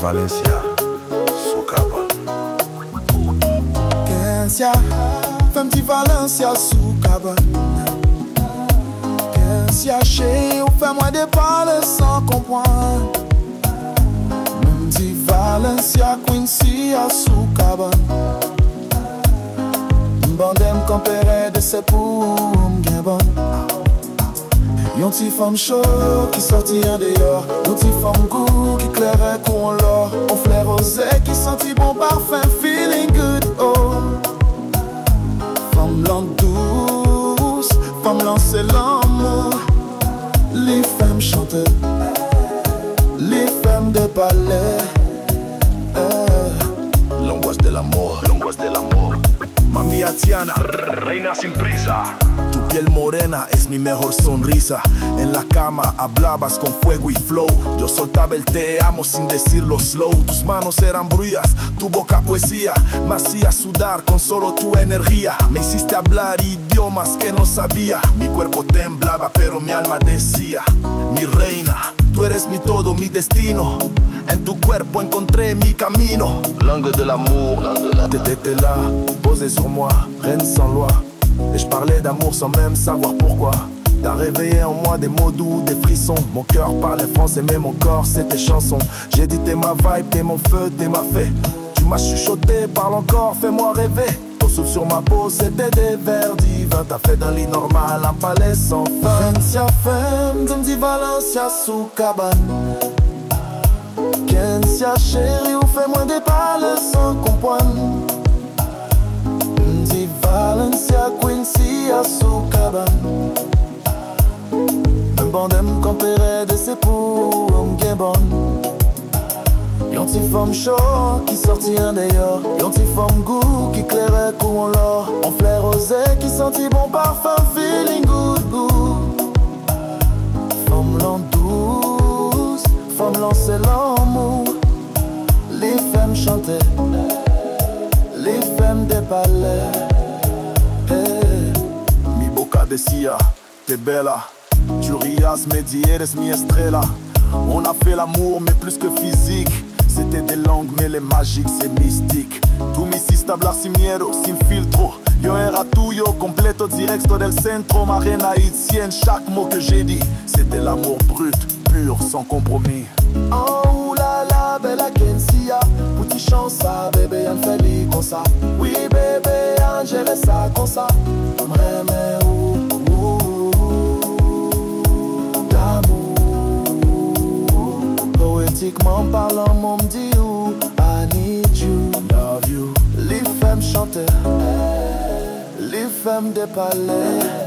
Valencia, Soukaba. Kensia, femme di Valencia, Soukaba. Kensia, chez ou fais-moi des paroles sans comprendre. Même di Valencia, Quincy, Soukaba. Bandem compéré de ses poums, bien bon. Yon ti femme chaud qui sortit en dehors. Yon ti femme goût qui clairait qu'on l'or. On flair rosé qui sentit bon parfum, feeling good, oh. Femme lente douce, femme lancée l'amour. Les femmes chanteuses, les femmes de palais. L'angoisse de l'amour, l'angoisse de l'amour. Mami Atiana, reina sin prisa. Tu piel morena es mi mejor sonrisa. En la cama hablabas con fuego y flow. Yo soltaba el te amo sin decirlo slow. Tus manos eran brullas, tu boca poesía. Me hacía sudar con solo tu energía. Me hiciste hablar idiomas que no sabía. Mi cuerpo temblaba pero mi alma decía: mi reina, tú eres mi todo, mi destino. En tu cuerpo encontré mi camino. Langue de l'amour, t'étais là, posée sur moi, reine sans loi. Et je parlais d'amour sans même savoir pourquoi. T'as réveillé en moi des mots doux, des frissons. Mon cœur parlait français mais mon corps c'était chanson. J'ai dit t'es ma vibe, t'es mon feu, t'es ma fée. Tu m'as chuchoté, parle encore, fais-moi rêver. Ton souffle sur ma peau c'était des vers divins. T'as fait d'un lit normal un palais sans fin. Kensia femme, di Valencia, Soukaba. Kensia chérie, ou fais-moi des paroles sans comprendre. Di Valencia, Quincy, Soukaba. Un bandem compéré de ses poums, bien bon. Yon ti femme chaud qui sortit en dehors. Yon ti femme goût qui clairait qu'on l'or. On flair rosé qui sentit bon parfum, feeling good, good. Femme lente douce, femme lancée l'amour. Les femmes chantaient, les femmes des palais. Hey. Mi boca decía, te bella. Tu rias, me di eres mi estrella. On a fait l'amour mais plus que physique. C'était des langues mais les magiques c'est mystique. Tú me hiciste hablar sin miedo, sin filtro. Yo era tuyo, completo, directo del centro. Ma reina haïtienne, chaque mot que j'ai dit c'était l'amour brut, pur, sans compromis. Oh la la, bella Kensia. Petit chant ça, bébé, on fait li comme ça. Oui bébé, on gère ça comme ça. M'aimer ou d'amour. Poétiquement parlant, mon dit ou I need you, love you. Les femmes chantaient, les femmes des palais.